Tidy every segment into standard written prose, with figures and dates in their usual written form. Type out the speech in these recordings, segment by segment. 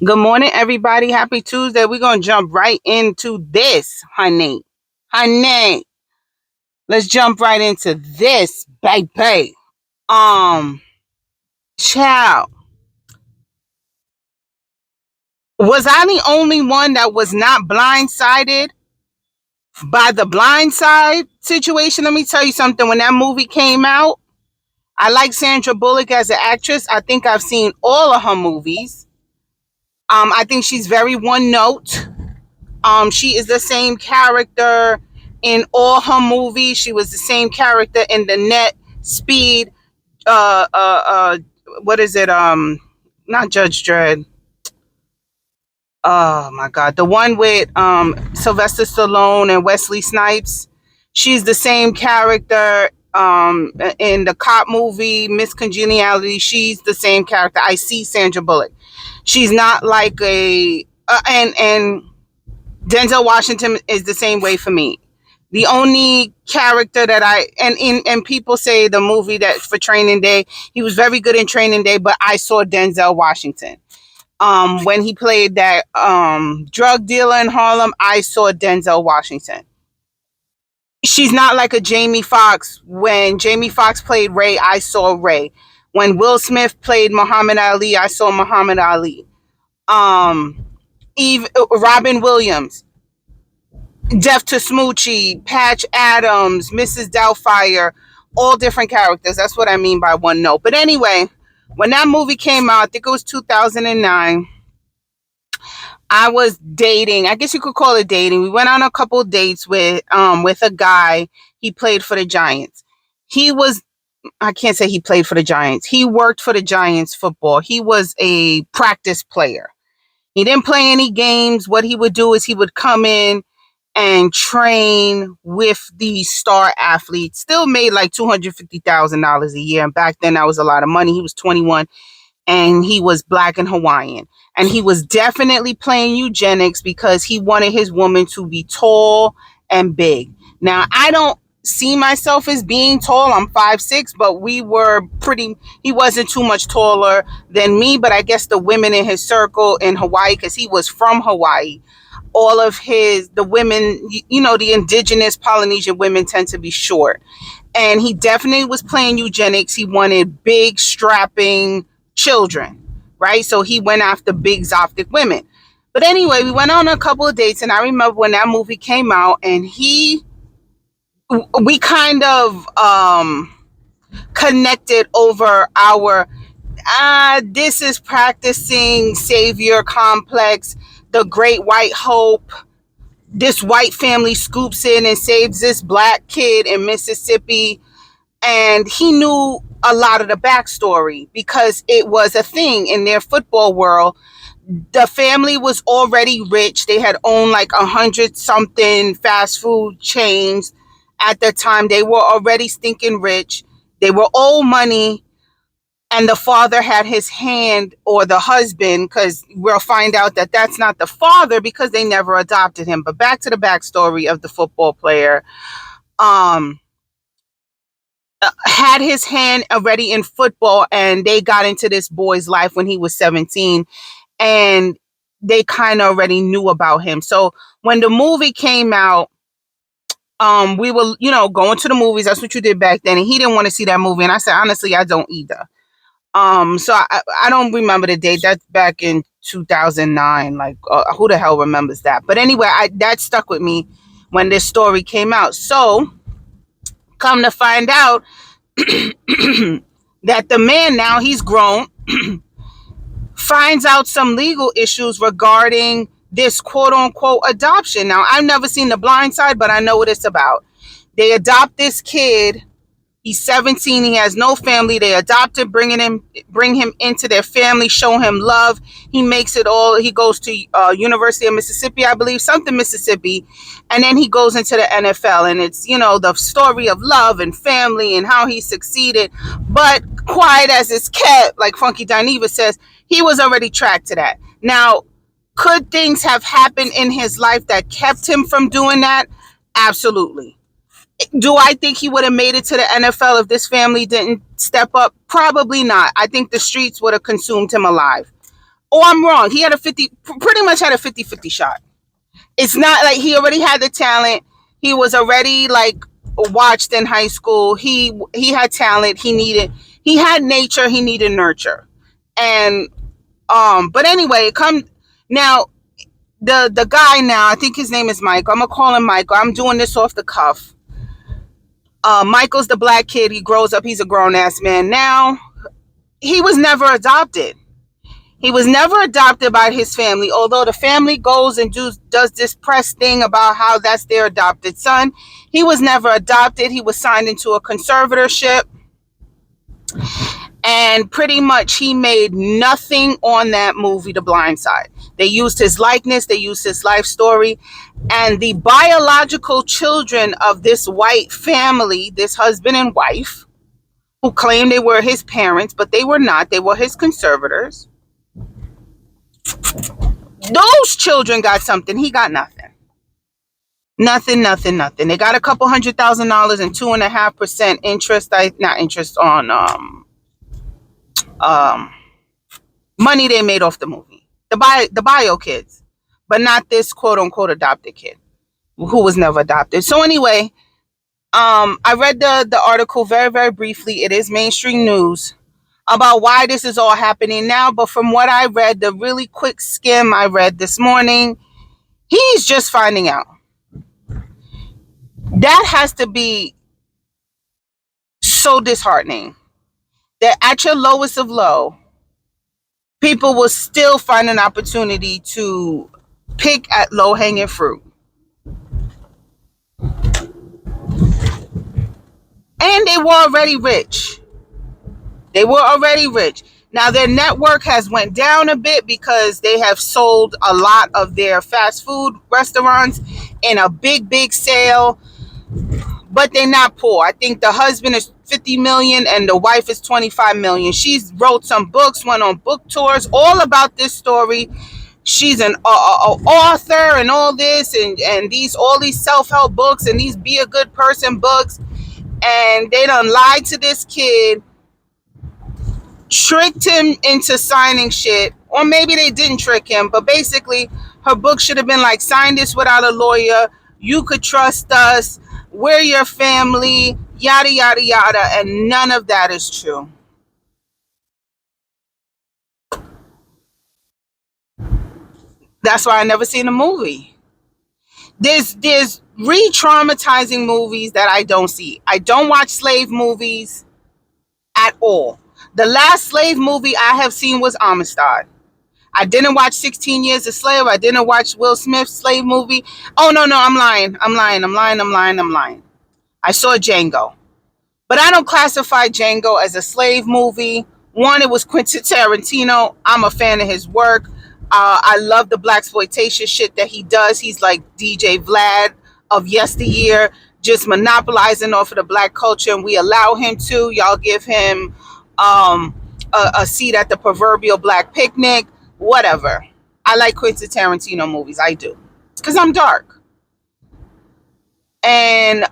Good morning, everybody. Happy Tuesday. We're going to jump right into this, honey. Honey, let's jump right into this, baby. Um, Child, was I the only one that was not blindsided by the blindside situation? Let me tell you something. When that movie came out, I like Sandra Bullock as an actress. I think I've seen all of her movies. I think she's very one note. She is the same character in all her movies. She was the same character in the Net, Speed, uh, uh, uh, what is it? Not Judge Dredd. Oh my God, the one with Sylvester Stallone and Wesley Snipes. She's the same character in the cop movie Miss Congeniality. She's the same character. I see Sandra Bullock. She's not like a and Denzel Washington is the same way for me. The only character that and people say the movie that for Training Day, he was very good in Training Day, but I saw Denzel Washington. When he played that drug dealer in Harlem, I saw Denzel Washington. She's not like a Jamie Foxx. When Jamie Foxx played Ray, I saw Ray. When Will Smith played Muhammad Ali, I saw Muhammad Ali. Um, Eve Robin Williams, Death to Smoochie, Patch Adams, Mrs. Doubtfire, all different characters. That's what I mean by one note. But anyway, when that movie came out, I think it was 2009. I was dating. I guess you could call it dating. We went on a couple dates with a guy. He played for the Giants. He was I can't say he played for the Giants. He worked for the Giants football. He was a practice player. He didn't play any games. What he would do is he would come in and train with these star athletes. Still made like $250,000 a year. And back then, that was a lot of money. He was 21 and he was black and Hawaiian. And he was definitely playing eugenics because he wanted his woman to be tall and big. Now, I don't see myself as being tall. I'm 5'6", but we were pretty, he wasn't too much taller than me. But I guess the women in his circle in Hawaii, because he was from Hawaii, all of the women, the indigenous Polynesian women tend to be short. And he definitely was playing eugenics. He wanted big, strapping children, right? So he went after big, exotic women. But anyway, we went on a couple of dates, and I remember when that movie came out, and we kind of connected over our this is practicing savior complex, the great white hope. This white family scoops in and saves this black kid in Mississippi. And he knew a lot of the backstory because it was a thing in their football world. The family was already rich. They had owned like 100 something fast food chains at the time. They were already stinking rich. They were old money. And the father had his hand, or the husband, because we'll find out that that's not the father because they never adopted him. But back to the backstory of the football player. Um, had his hand already in football, and they got into this boy's life when he was 17, and they kind of already knew about him. So when the movie came out, we were, going to the movies. That's what you did back then. And he didn't want to see that movie. And I said, honestly, I don't either. So I don't remember the date. That's back in 2009. Like, who the hell remembers that? But anyway, that stuck with me when this story came out. So come to find out that the man, now he's grown, finds out some legal issues regarding this quote unquote adoption. Now, I've never seen The Blind Side, but I know what it's about. They adopt this kid. He's 17. He has no family. They adopt him, bring him into their family, show him love. He makes it all. He goes to University of Mississippi, I believe, something Mississippi, and then he goes into the NFL. And it's the story of love and family and how he succeeded. But quiet as it's kept, like Funky Dineva says, he was already tracked to that. Now, could things have happened in his life that kept him from doing that? Absolutely. Do I think he would have made it to the NFL if this family didn't step up? Probably not. I think the streets would have consumed him alive. Oh, I'm wrong. He had a 50, pretty much had a 50-50 shot. It's not like he already had the talent. He was already like watched in high school. He had talent. He had nature. He needed nurture. And but anyway, come now the guy now, I think his name is Michael. I'm gonna call him Michael. I'm doing this off the cuff. Michael's the black kid. He grows up. He's a grown ass man now. He was never adopted. He was never adopted by his family, although the family goes and does this press thing about how that's their adopted son. He was never adopted. He was signed into a conservatorship, and pretty much he made nothing on that movie, The Blindside. They used his likeness, they used his life story, and the biological children of this white family, this husband and wife, who claimed they were his parents, but they were not. They were his conservators. Those children got something. He got nothing. Nothing. They got a couple $100,000 and 2.5% interest. Not interest on money they made off the movie. The bio kids, but not this quote unquote adopted kid who was never adopted. So anyway, I read the article very, very briefly. It is mainstream news about why this is all happening now. But from what I read, the really quick skim I read this morning, he's just finding out. That has to be so disheartening that at your lowest of low, people will still find an opportunity to pick at low-hanging fruit. And they were already rich. Now their network has went down a bit because they have sold a lot of their fast food restaurants in a big sale. But they're not poor. I think the husband is 50 million and the wife is 25 million. She's wrote some books, went on book tours, all about this story. She's an author and all this, and all these self-help books and these be a good person books. And they done lied to this kid, tricked him into signing shit, or maybe they didn't trick him, but basically her book should have been like, sign this without a lawyer, you could trust us, we're your family, yada yada yada, and none of that is true. That's why I never seen a movie. There's re-traumatizing movies that I don't see. I don't watch slave movies at all. The last slave movie I have seen was Amistad. I didn't watch 16 Years a Slave. I didn't watch Will Smith's slave movie. Oh, no, I'm lying. I saw Django. But I don't classify Django as a slave movie. One, it was Quentin Tarantino. I'm a fan of his work. I love the blaxploitation shit that he does. He's like DJ Vlad of yesteryear, just monopolizing off of the black culture, and we allow him to. Y'all give him a seat at the proverbial black picnic, whatever. I like Quentin Tarantino movies. I do. Because I'm dark. And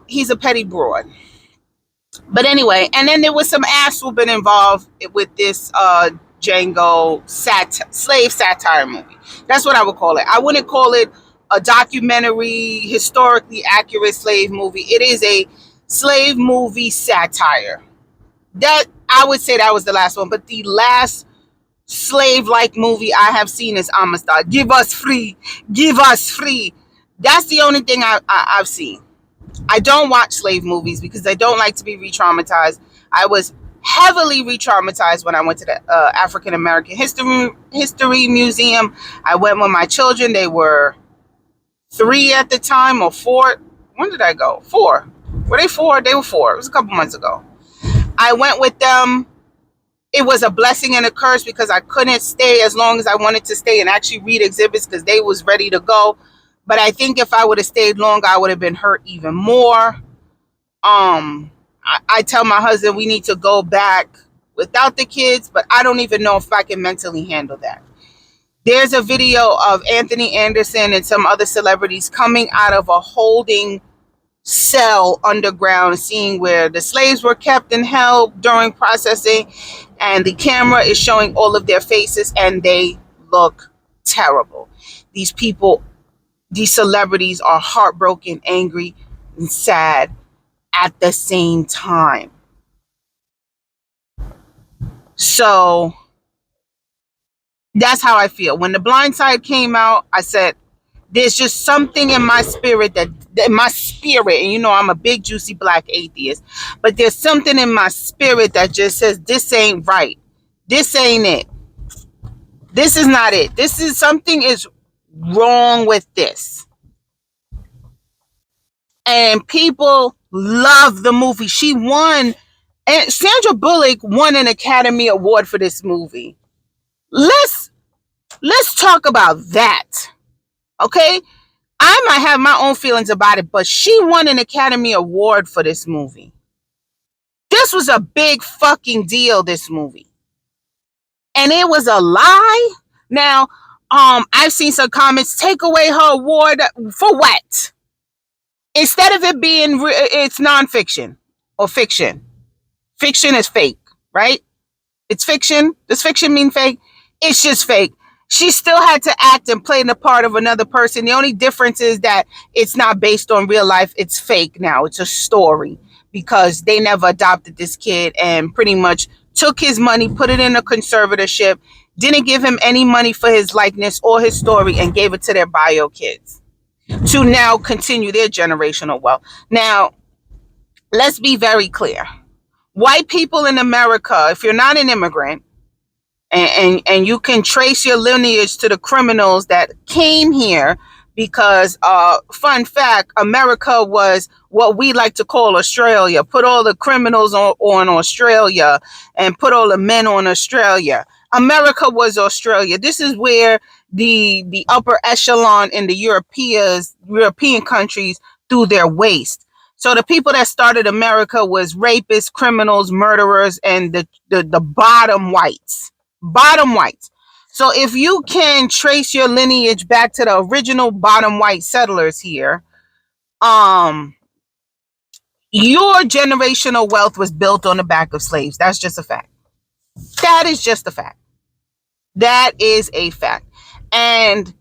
he's a petty broad. But anyway, and then there was some ass whooping involved with this Django slave satire movie. That's what I would call it. I wouldn't call it a documentary, historically accurate slave movie. It is a slave movie satire. That, I would say that was the last one. But the last slave-like movie I have seen is Amistad. Give us free. That's the only thing I've seen. I don't watch slave movies because I don't like to be re-traumatized. I was heavily re-traumatized when I went to the African American History Museum. I went with my children. They were 3 at the time, or 4. When did I go? 4. Were they 4? They were 4. It was a couple months ago. I went with them. It was a blessing and a curse because I couldn't stay as long as I wanted to stay and actually read exhibits because they was ready to go. But I think if I would have stayed longer, I would have been hurt even more. I tell my husband we need to go back without the kids, but I don't even know if I can mentally handle that. There's a video of Anthony Anderson and some other celebrities coming out of a holding cell underground, seeing where the slaves were kept and held during processing. and the camera is showing all of their faces, and they look terrible. These people, these celebrities are heartbroken, angry, and sad at the same time. So that's how I feel. When The Blind Side came out, I said, there's just something in my spirit and you know, I'm a big juicy black atheist, but there's something in my spirit that just says, this ain't right. This ain't it. This is not it. This is something is wrong with this. And people love the movie. She won, and Sandra Bullock won an Academy Award for this movie. Let's talk about that. Okay? I might have my own feelings about it, but she won an Academy Award for this movie. This was a big fucking deal, this movie. And it was a lie. Now, I've seen some comments, take away her award for what? Instead of it being, it's nonfiction or fiction. Fiction is fake, right? It's fiction. Does fiction mean fake? It's just fake. She still had to act and play the part of another person. The only difference is that it's not based on real life. It's fake now. It's a story because they never adopted this kid and pretty much took his money, put it in a conservatorship, didn't give him any money for his likeness or his story, and gave it to their bio kids to now continue their generational wealth. Now, let's be very clear. White people in America, if you're not an immigrant, and you can trace your lineage to the criminals that came here, because fun fact, America was what we like to call Australia. Put all the criminals on Australia and put all the men on Australia. America was Australia. This is where the upper echelon in the European countries threw their waste. So the people that started America was rapists, criminals, murderers, and the bottom whites. Bottom whites. So if you can trace your lineage back to the original bottom white settlers here, your generational wealth was built on the back of slaves. That's just a fact. That is just a fact. That is a fact. And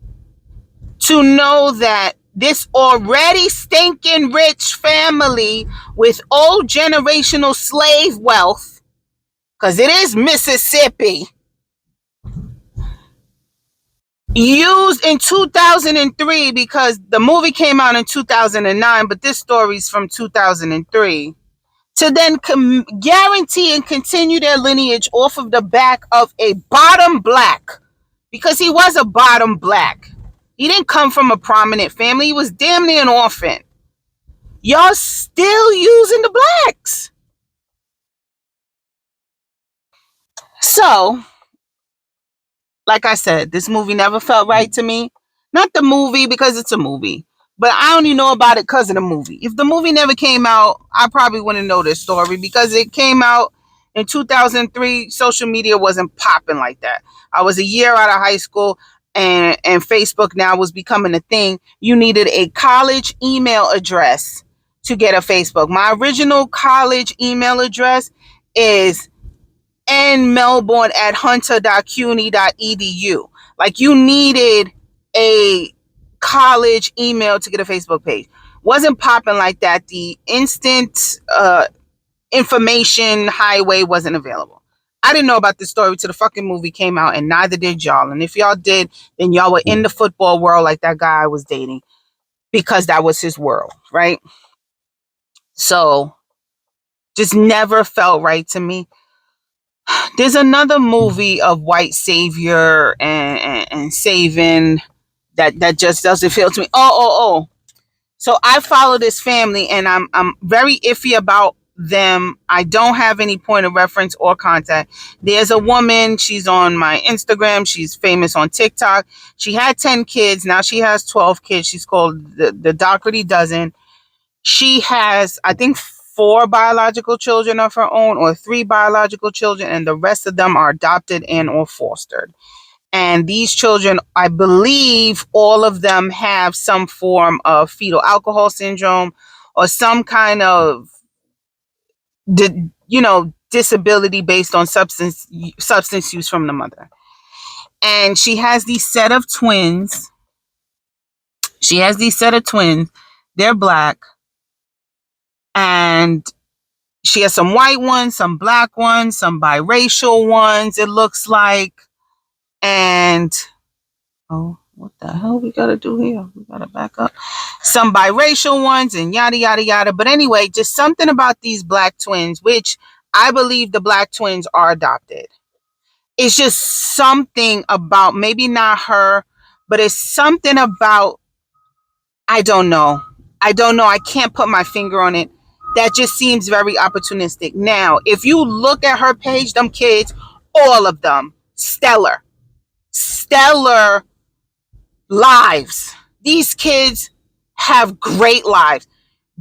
to know that this already stinking rich family with old generational slave wealth, because it is Mississippi, used in 2003, because the movie came out in 2009, but this story's from 2003, to then guarantee and continue their lineage off of the back of a bottom black, because he was a bottom black. He didn't come from a prominent family. He was damn near an orphan. Y'all still using the blacks. So, like I said, this movie never felt right to me. Not the movie, because it's a movie, but I only know about it because of the movie. If the movie never came out, I probably wouldn't know this story, because it came out in 2003. Social media wasn't popping like that. I was a year out of high school, and Facebook now was becoming a thing. You needed a college email address to get a Facebook. My original college email address is nmelbourne@hunter.cuny.edu. Like, you needed a college email to get a Facebook page. Wasn't popping like that. The instant information highway wasn't available. I didn't know about this story till the fucking movie came out, and neither did y'all. And if y'all did, then y'all were in the football world like that guy I was dating, because that was his world, right? So, just never felt right to me. There's another movie of white savior and saving that just doesn't feel to me. Oh. So I follow this family, and I'm very iffy about them. I don't have any point of reference or contact. There's a woman, she's on my Instagram, she's famous on TikTok. She had 10 kids, now she has 12 kids. She's called the Doherty Dozen. She has, I think, 4 biological children of her own, or 3 biological children, and the rest of them are adopted and or fostered. And these children, I believe all of them have some form of fetal alcohol syndrome or some kind of, disability based on substance use from the mother. And she has these set of twins. They're black. And she has some white ones, some black ones, some biracial ones, it looks like. And, oh, what the hell we gotta do here? We gotta back up. Some biracial ones and yada, yada, yada. But anyway, just something about these black twins, which I believe the black twins are adopted. It's just something about, maybe not her, but it's something about, I don't know. I can't put my finger on it. That just seems very opportunistic. Now, if you look at her page, them kids, all of them, stellar lives. These kids have great lives.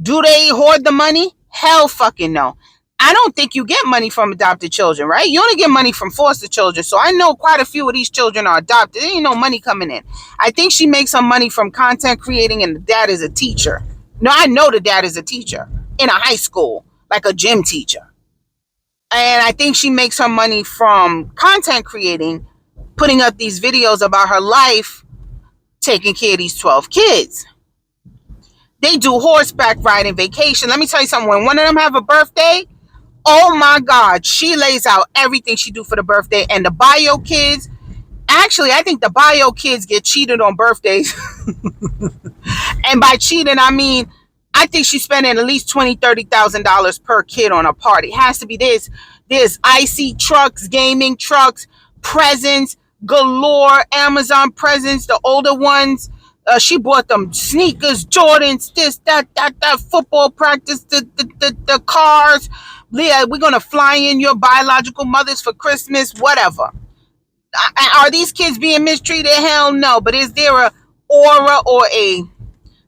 Do they hoard the money? Hell fucking no. I don't think you get money from adopted children, right? You only get money from foster children. So I know quite a few of these children are adopted. There ain't no money coming in. I think she makes some money from content creating, and the dad is a teacher. No, I know the dad is a teacher in a high school, like a gym teacher. And I think she makes her money from content creating, putting up these videos about her life, taking care of these 12 kids. They do horseback riding, vacation. Let me tell you something. When one of them have a birthday, oh my God, she lays out everything she do for the birthday. And the bio kids, actually, I think the bio kids get cheated on birthdays. And by cheating, I mean, I think she's spending at least $20,000, $30,000 per kid on a party. It has to be this. There's icy trucks, gaming trucks, presents galore, Amazon presents, the older ones. She bought them sneakers, Jordans, this, that, football practice, the cars. Yeah, we're going to fly in your biological mothers for Christmas, whatever. Are these kids being mistreated? Hell no. But is there a aura or a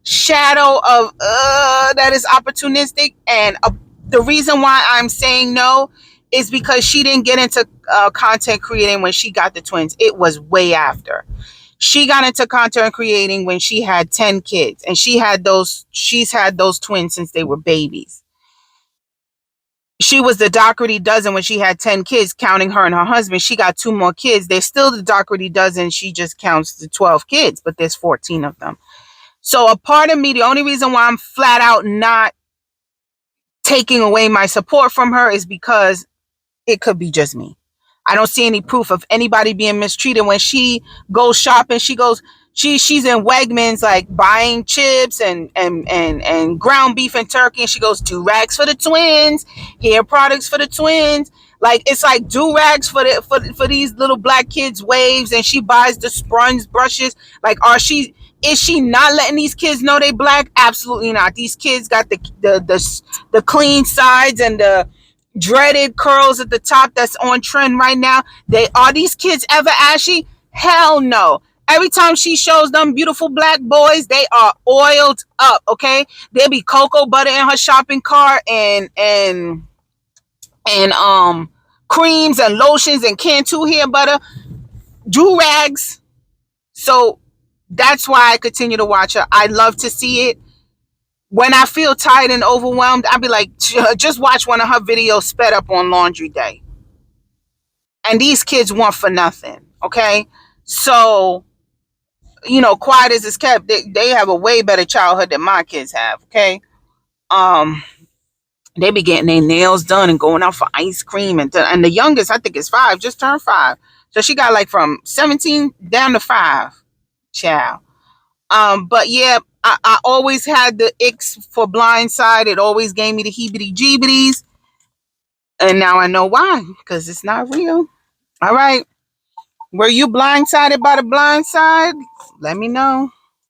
shadow of that is opportunistic? And the reason why I'm saying no is because she didn't get into content creating when she got the twins. It was way after. She got into content creating when she had 10 kids, and she's had those twins since they were babies. She was the Doherty dozen when she had 10 kids, counting her and her husband. She got 2 more kids. They're still the Doherty dozen. She just counts the 12 kids, but there's 14 of them. So a part of me, the only reason why I'm flat out not taking away my support from her is because it could be just me. I don't see any proof of anybody being mistreated. When she goes shopping, she's in Wegmans, like buying chips and ground beef and turkey, and she goes, do rags for the twins, hair products for the twins. Like, it's like do rags for these little black kids' waves, and she buys the Sprungs brushes. Like, is she not letting these kids know they black? Absolutely not. These kids got the clean sides and the dreaded curls at the top that's on trend right now. Are these kids ever ashy? Hell no. Every time she shows them beautiful black boys, they are oiled up, okay? There be cocoa butter in her shopping cart and creams and lotions and Cantu hair butter, do-rags. So that's why I continue to watch her. I love to see it. When I feel tired and overwhelmed, I'll be like, just watch one of her videos sped up on laundry day. And these kids want for nothing, okay? So, quiet as it's kept, they have a way better childhood than my kids have, okay? They be getting their nails done and going out for ice cream. And the youngest, I think, is 5, just turned 5. So she got like from 17 down to 5. Child. But yeah, I always had the icks for Blindside. It always gave me the heebity-jeebities. And now I know why, because it's not real. All right. Were you blindsided by the blind side? Let me know.